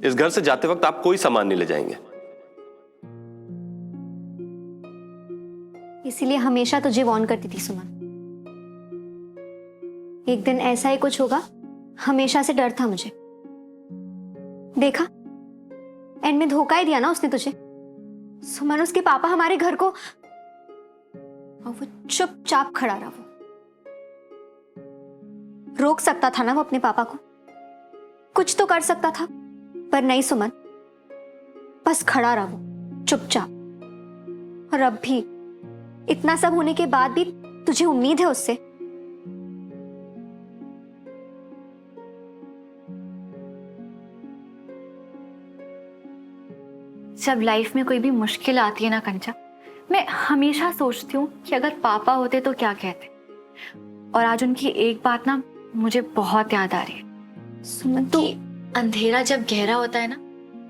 इस घर से जाते वक्त आप कोई सामान नहीं ले जाएंगे। इसीलिए हमेशा तुझे वार्न करती थी सुमन। एक दिन ऐसा ही कुछ होगा, हमेशा से डर था मुझे। देखा, एंड में धोखा ही दिया ना उसने तुझे। सुमन, उसके पापा हमारे घर को, और वो चुपचाप खड़ा रहा। वो रोक सकता था ना वो अपने पापा को, कुछ तो कर सकता था, पर नहीं सुमन, बस खड़ा रहा वो चुपचाप। और अब भी इतना सब होने के बाद भी तुझे उम्मीद है उससे? जब लाइफ में कोई भी मुश्किल आती है ना कंचा, मैं हमेशा सोचती हूँ कि अगर पापा होते तो क्या कहते। और आज उनकी एक बात ना मुझे बहुत याद आ रही है। सुमन, तू अंधेरा जब गहरा होता है ना,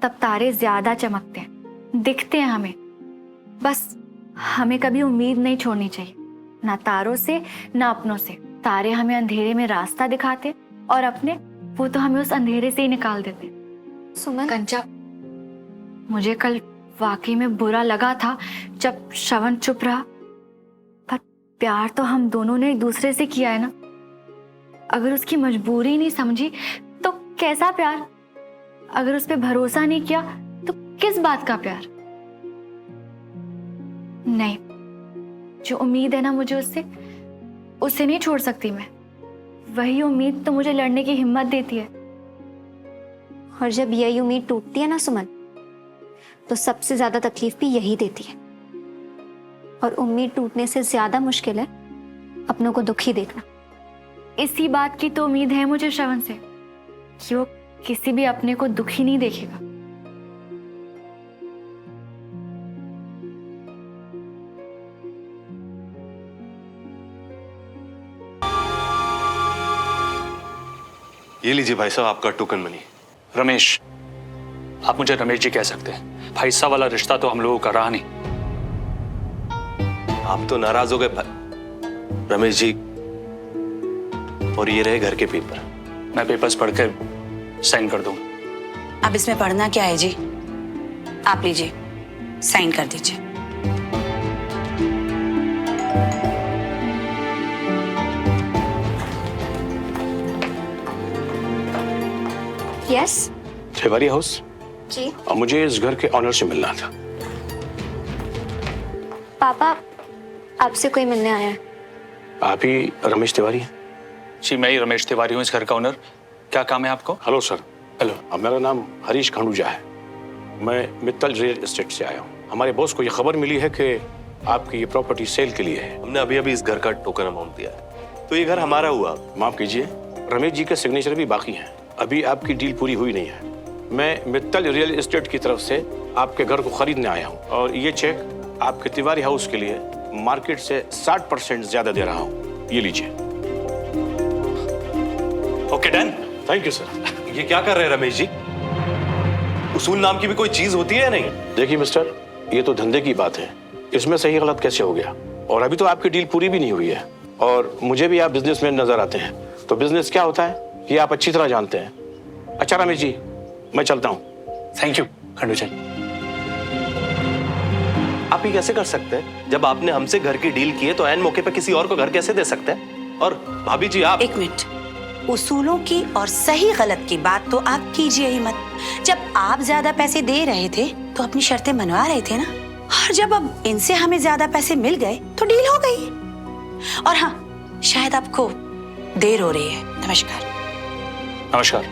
तब तारे ज्यादा चमकते हैं, दिखते हैं हमें। बस हमें कभी उम्मीद नहीं छोड़नी चाहिए, ना तारों से ना अपनों से। तारे हमें अंधेरे में रास्ता दिखाते, और अपने वो तो हमें उस अंधेरे से ही निकाल देते। सुमन, कंचा, मुझे कल वाकई में बुरा लगा था जब श्रवण चुप रहा, पर प्यार तो हम दोनों ने एक दूसरे से किया है ना। अगर उसकी मजबूरी नहीं समझी तो कैसा प्यार? अगर उस पर भरोसा नहीं किया तो किस बात का प्यार? नहीं, जो उम्मीद है ना मुझे उससे, उससे नहीं छोड़ सकती मैं। वही उम्मीद तो मुझे लड़ने की हिम्मत देती है। और जब यही उम्मीद टूटती है ना सुमन, तो सबसे ज्यादा तकलीफ भी यही देती है। और उम्मीद टूटने से ज्यादा मुश्किल है अपनों को दुखी देखना। इसी बात की तो उम्मीद है मुझे श्रवण से, कि वो किसी भी अपने को दुखी नहीं देखेगा। ये लीजिए भाई साहब आपका टोकन मनी। रमेश, आप मुझे रमेश जी कह सकते हैं। भाई साहब वाला रिश्ता तो हम लोगों का रहा नहीं। आप तो नाराज हो गए रमेश जी। और ये रहे घर के पेपर। मैं पेपर्स पढ़ के साइन कर दूंगा। अब इसमें पढ़ना क्या है जी? आप लीजिए, साइन कर दीजिए। यस तिवारी हाउस जी। और मुझे इस घर के ऑनर से मिलना था। पापा, आपसे कोई मिलने आया है। आप ही रमेश तिवारी हैं? जी, मैं ही रमेश तिवारी हूँ, इस घर का ओनर। क्या काम है आपको? Hello sir. हेलो। मेरा नाम हरीश खंडूजा है। मैं मित्तल रियल एस्टेट से आया हूँ। हमारे बॉस को ये खबर मिली है कि आपकी ये प्रॉपर्टी सेल के लिए है। हमने अभी अभी इस घर का टोकन अमाउंट दिया है, तो ये घर हमारा हुआ। माफ कीजिए, रमेश जी के सिग्नेचर भी बाकी हैं। अभी आपकी डील पूरी हुई नहीं है। मैं मित्तल रियल एस्टेट की तरफ से आपके घर को खरीदने आया हूँ, और ये चेक आपके तिवारी हाउस के लिए मार्केट से 60% ज्यादा दे रहा हूँ। ये लीजिए। Okay done. Thank you sir. ये क्या कर रहे हैं रमेश जी? उसूल नाम की भी कोई चीज होती है या नहीं? देखिए मिस्टर, ये तो धंधे की बात है, इसमें सही गलत कैसे हो गया? और अभी तो आपकी डील पूरी भी नहीं हुई है, और मुझे भी आप बिजनेसमैन नजर आते हैं, तो बिजनेस क्या होता है ये आप अच्छी तरह जानते हैं। अच्छा रमेश जी, मैं चलता हूँ। Thank you Khanduja. आप ये कैसे कर सकते हैं? जब आपने हमसे घर की डील की है तो ऐन मौके पे किसी और को घर कैसे दे सकते हैं? और भाभी जी आप... एक मिनट, उसूलों की और सही गलत की बात तो आप कीजिए ही मत। जब आप ज्यादा पैसे दे रहे थे तो अपनी शर्तें मनवा रहे थे ना, और जब अब इनसे हमें ज्यादा पैसे मिल गए तो डील हो गई। और हाँ, शायद आपको देर हो रही है। नमस्कार। नमस्कार।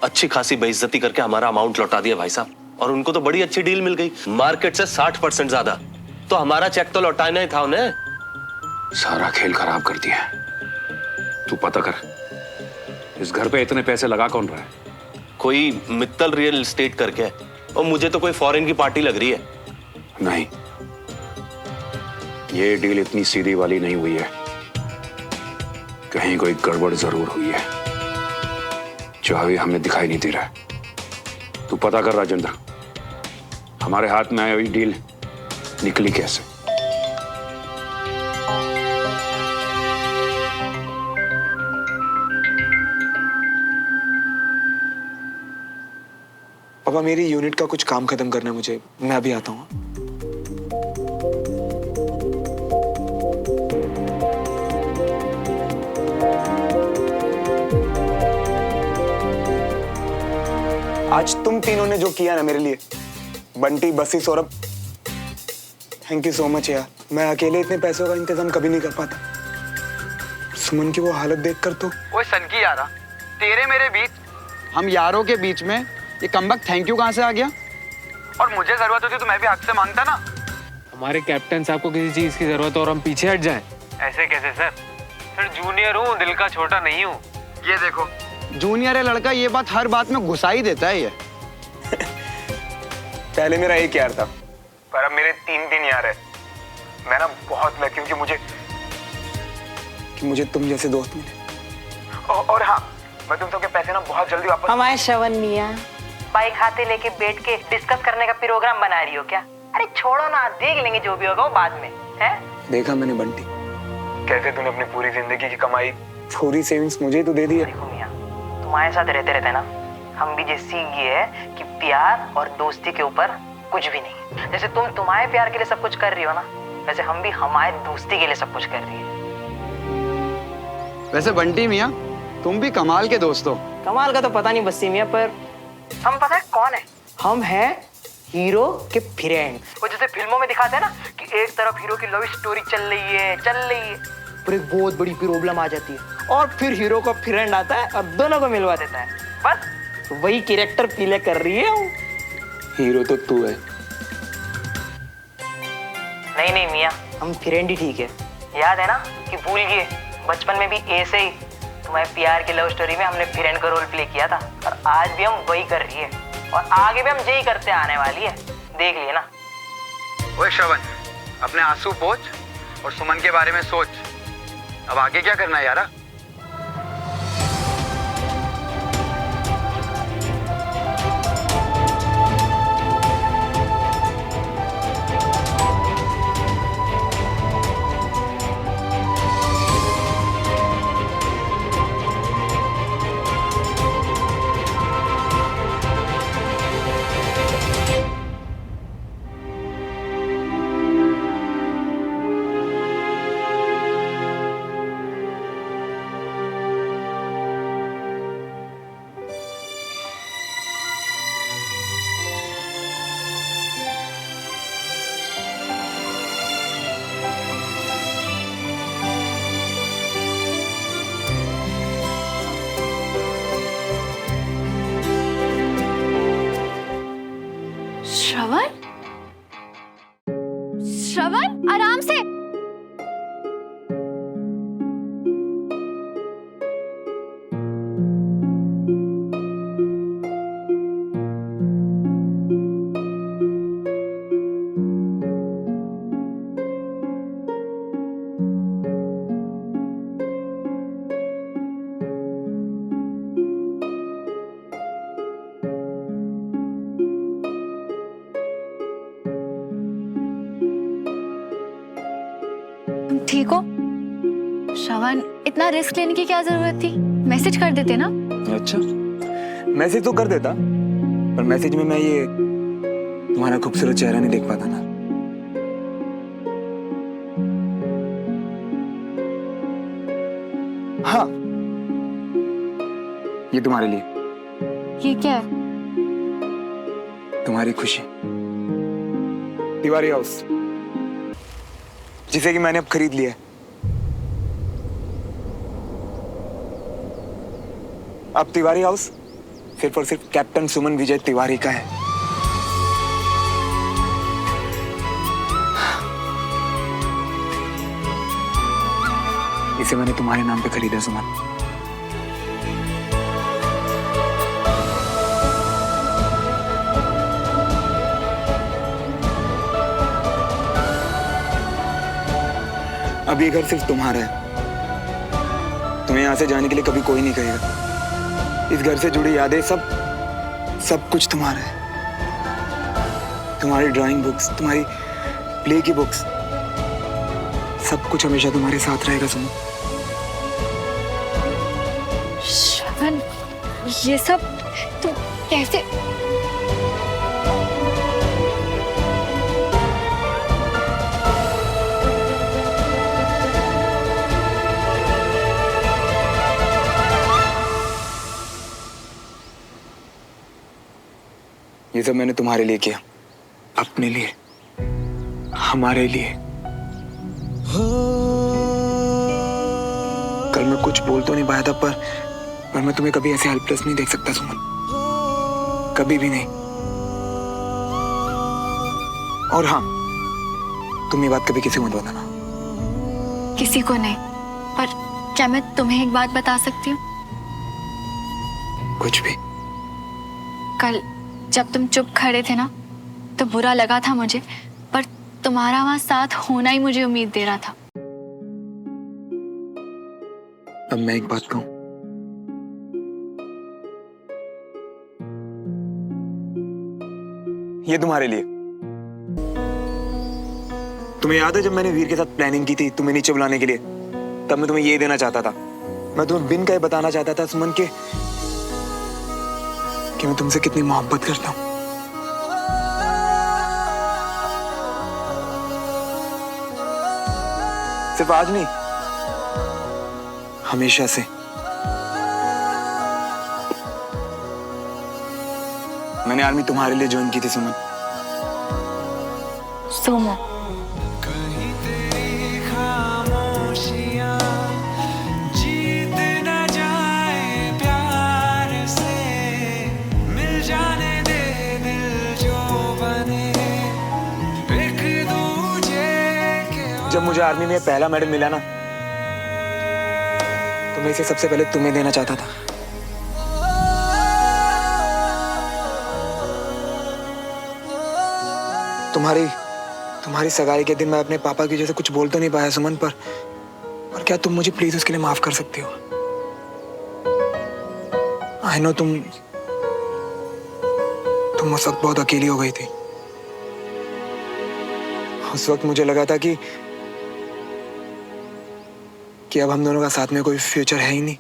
अच्छी खासी बेइज्जती करके हमारा अमाउंट लौटा दिया भाई साहब, और उनको तो बड़ी अच्छी डील मिल गई, मार्केट से 60% ज्यादा। तो हमारा चेक तो लौटाना ही था उन्हें। सारा खेल खराब कर दिया। तू पता कर, इस घर पे इतने पैसे लगा कौन रहा है? कोई मित्तल रियल एस्टेट करके है, और मुझे तो कोई फॉरेन की पार्टी लग रही है। नहीं, ये डील इतनी सीधी वाली नहीं हुई है। कहीं कोई गड़बड़ जरूर हुई है, जो अभी हमें दिखाई नहीं दे रहा है। तू पता कर राजेंद्र, हमारे हाथ में आई हुई डील निकली कैसे? पापा मेरी यूनिट का कुछ काम खत्म करना है मुझे, मैं अभी आता हूँ। आज तुम तीनों ने जो किया ना मेरे लिए, बंटी, बसी, Saurabh, thank you so much यार। मैं अकेले इतने पैसों का इंतजाम कभी नहीं कर पाता। सुमन की वो हालत देखकर तो। ओए सनकी यारा, तेरे मेरे बीच, हम यारों के बीच में ये कमबख्त थैंक यू कहाँ से आ गया? और मुझे जरूरत होती तो मैं भी हक से मांगता ना। हमारे कैप्टन साहब को किसी चीज की जरूरत हो और हम पीछे हट जाएं। ऐसे कैसे सर? सर जूनियर हूँ, दिल का छोटा नहीं हूँ। ये देखो, जूनियर है लड़का, ये बात हर बात में घुसा ही देता है ये। पहले मेरा एक यार था, पर अब मेरे 3 यार है। मैं ना बहुत लकी हूँ कि मुझे तुम जैसे दोस्त मिले। और हाँ, मैं तुम सबके पैसे ना बहुत जल्दी वापस। हमारे श्रवण मियाँ बाइक हाथे लेके बैठ के डिस्कस करने का प्रोग्राम बना रही हो क्या? अरे छोड़ो ना, देख लेंगे जो भी होगा वो बाद में, है? देखा मैंने बंटी, कैसे तूने अपनी पूरी जिंदगी की कमाई, पूरी सेविंग्स मुझे तो दे दी है। देखो मियाँ, तुम्हारे साथ रहते रहते ना हम भी ये सीख गए हैं कि प्यार और दोस्ती के ऊपर कुछ भी नहीं। जैसे तुम तुम्हारे प्यार के लिए सब कुछ कर रही हो ना, वैसे हम भी हमारे दोस्ती के लिए सब कुछ कर रही है। वैसे बंटी मियाँ, तुम भी कमाल के दोस्त हो। कमाल का तो पता नहीं बस्सी मियाँ, पर हम पता है कौन है? हम हैं हीरो के फ्रेंड। वो जैसे फिल्मों में दिखाते हैं ना कि एक तरफ हीरो की लव स्टोरी चल रही है, पर एक बहुत बड़ी प्रॉब्लम आ जाती है और फिर हीरो का फ्रेंड आता है और दोनों को मिलवा देता है। बस वही कैरेक्टर प्ले कर रही है वो। हीरो तो तू है। नहीं मियाँ, हम फ्रेंड ही ठीक है। याद है ना कि भूल गए, बचपन में भी ऐसे ही तुम्हारे प्यार की लव स्टोरी में हमने फ्रेंड का रोल प्ले किया था, और आज भी हम वही कर रही है और आगे भी हम यही करते आने वाली है, देख लिए ना। ओए श्रवण, अपने आंसू पोंछ और सुमन के बारे में सोच। अब आगे क्या करना है यारा? श्रवण, आराम से। ठीक हो? श्रवण, इतना रिस्क लेने की क्या जरूरत थी? मैसेज कर देते ना। अच्छा, मैसेज तो कर देता, पर मैसेज में मैं ये तुम्हारा खूबसूरत चेहरा नहीं देख पाता ना। हाँ, ये तुम्हारे लिए। ये क्या है? तुम्हारी खुशी। तिवारी हाउस, जिसे कि मैंने अब खरीद लिया है। अब तिवारी हाउस सिर्फ और सिर्फ कैप्टन सुमन विजय तिवारी का है। इसे मैंने तुम्हारे नाम पे खरीदा सुमन। अब ये घर सिर्फ तुम्हारा है। तुम्हें यहाँ से जाने के लिए कभी कोई नहीं कहेगा। इस घर से जुड़ी यादें सब कुछ तुम्हारा है। तुम्हारी ड्राइंग बुक्स, तुम्हारी प्ले की बुक्स, सब कुछ हमेशा तुम्हारे साथ रहेगा सुमन। श्रवण, ये सब तुम कैसे? सब मैंने तुम्हारे लिए किया, अपने लिए, हमारे लिए। कल मैं कुछ बोल तो नहीं पाया था, पर मैं तुम्हें कभी ऐसे हेल्पलेस नहीं देख सकता सुमन, कभी भी नहीं। और हाँ, तुम ये बात कभी किसी को मत बताना। किसी को नहीं, पर क्या मैं तुम्हें एक बात बता सकती हूँ? कुछ भी। कल जब तुम चुप खड़े थे ना, तो बुरा लगा था मुझे, पर तुम्हारा वहां साथ होना ही मुझे उम्मीद दे रहा था। अब मैं एक बात कहूं, ये तुम्हारे लिए। तुम्हें याद है जब मैंने वीर के साथ प्लानिंग की थी तुम्हें नीचे बुलाने के लिए, तब मैं तुम्हें ये देना चाहता था। मैं तुम्हें बिन कहे बताना चाहता था सुमन के कि मैं तुमसे कितनी मोहब्बत करता हूं। सिर्फ आज नहीं, हमेशा से। मैंने आर्मी तुम्हारे लिए ज्वाइन की थी सुमन। सोमो, जब मुझे आर्मी में पहला मेडल मिला ना, तो मैं इसे सबसे पहले तुम्हें देना चाहता था। तुम्हारी सगाई के दिन मैं अपने पापा की वजह से कुछ बोल तो नहीं पाया सुमन, पर क्या तुम मुझे प्लीज उसके लिए माफ कर सकती हो? आई नो तुम उस वक्त बहुत अकेली हो गई थी। उस वक्त मुझे लगा था कि अब हम दोनों का साथ में कोई फ्यूचर है ही नहीं।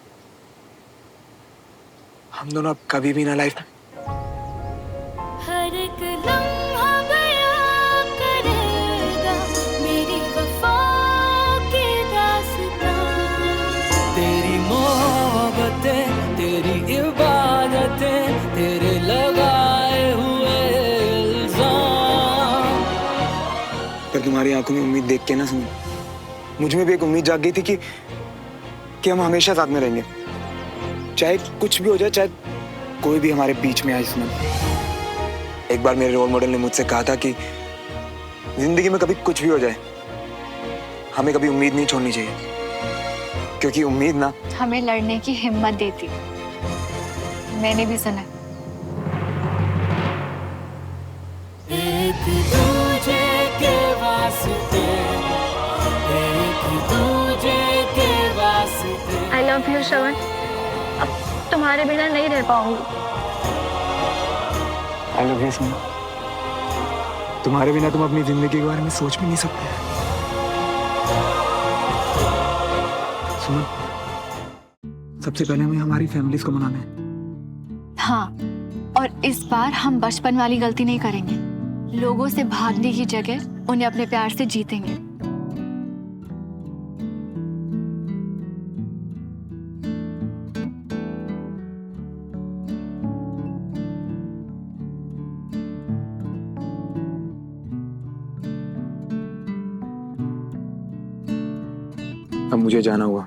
हम दोनों अब कभी भी ना लाइफ में। हर एक लम्हा बयां करेगा मेरी वफा की दास्तां। तेरी मोहब्बतें, तेरी इबादतें, तेरे लगाए हुए इल्जाम। पर तुम्हारी आंखों में उम्मीद देख के ना सुन, मुझ में भी एक उम्मीद जाग गई थी कि हम हमेशा साथ में रहेंगे, चाहे कुछ भी हो जाए, चाहे कोई भी हमारे बीच में आए सुमन। एक बार मेरे रोल मॉडल ने मुझसे कहा था कि जिंदगी में कभी कुछ भी हो जाए, हमें कभी उम्मीद नहीं छोड़नी चाहिए, क्योंकि उम्मीद ना हमें लड़ने की हिम्मत देती। मैंने भी सुना। एक दूजे के वास्ते, एक दूजे के वास्ते। आई लव यू श्रवण, अब तुम्हारे बिना नहीं रह पाऊंगी। आई लव यू सुमन, तुम्हारे बिना तुम अपनी जिंदगी के बारे में सोच भी नहीं सकते। सुमन, सबसे पहले हमें हमारी फैमिलीज को मनाना है। हाँ, और इस बार हम बचपन वाली गलती नहीं करेंगे। लोगों से भागने की जगह उन्हें अपने प्यार से जीतेंगे। अब मुझे जाना हुआ,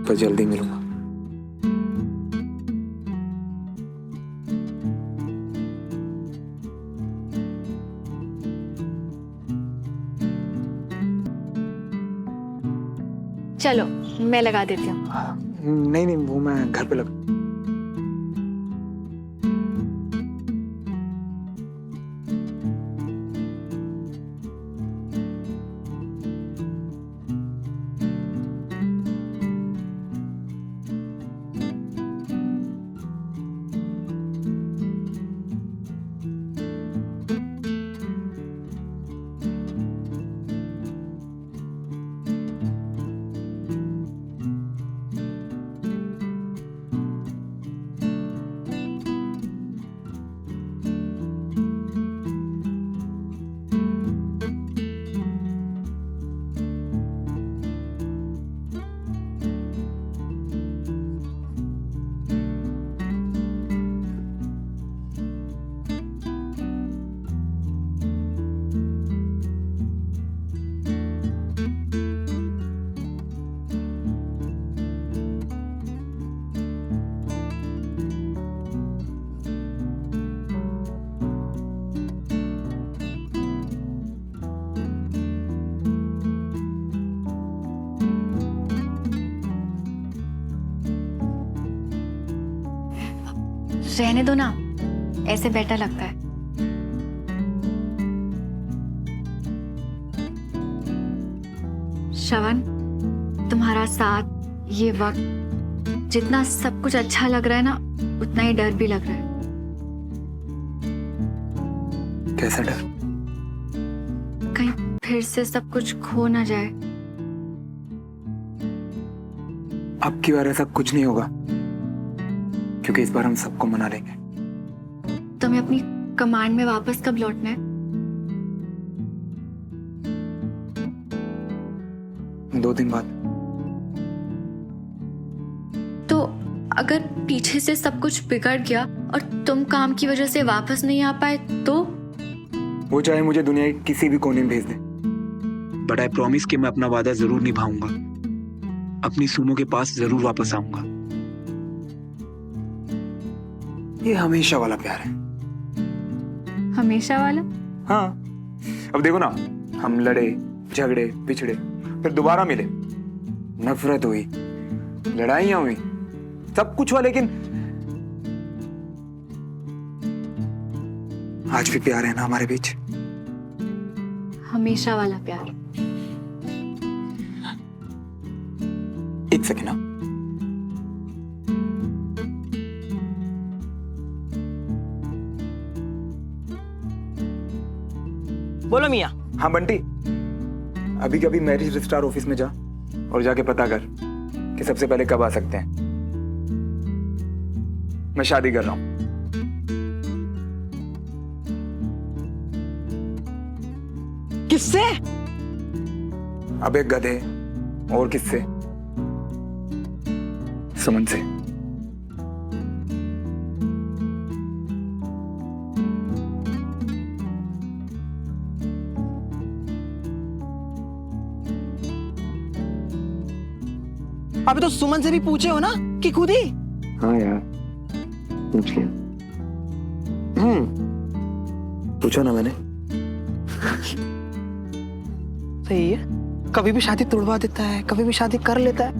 पर जल्दी मिलूंगा। चलो मैं लगा देती हूँ। नहीं नहीं, वो मैं घर पे लगा। रहने दो ना, ऐसे बेटर लगता है। श्रवण, तुम्हारा साथ, ये वक्त, जितना सब कुछ अच्छा लग रहा है ना, उतना ही डर भी लग रहा है। कैसा डर? कहीं फिर से सब कुछ खो ना जाए। अब की बार ऐसा कुछ नहीं होगा, क्योंकि इस बार हम सबको मना लेंगे। तुम्हें अपनी कमांड में वापस कब लौटना है? 2 दिन बाद। तो अगर पीछे से सब कुछ बिगड़ गया और तुम काम की वजह से वापस नहीं आ पाए तो? वो चाहे मुझे दुनिया के किसी भी कोने में भेज दे, बट आई प्रॉमिस कि मैं अपना वादा जरूर निभाऊंगा। अपनी सुनो के पास जरूर वापस आऊंगा। ये हमेशा वाला प्यार है। हमेशा वाला? हाँ, अब देखो ना, हम लड़े, झगड़े, बिछड़े, फिर दोबारा मिले, नफरत हुई, लड़ाइयां हुई, सब कुछ हुआ, लेकिन आज भी प्यार है ना हमारे बीच। हमेशा वाला प्यार। एक सेकेंड ना, बोलो मियाँ। हाँ बंटी, अभी कभी मैरिज रजिस्ट्रार ऑफिस में जा और जाके पता कर कि सबसे पहले कब आ सकते हैं। मैं शादी कर रहा हूं। किससे? अब एक गधे, और किससे? सुमन से। अभी तो सुमन से भी पूछे हो ना कि खुद ही? हाँ यार, पूछ लिया। पूछा ना मैंने। सही है, कभी भी शादी तोड़वा देता है, कभी भी शादी कर लेता है।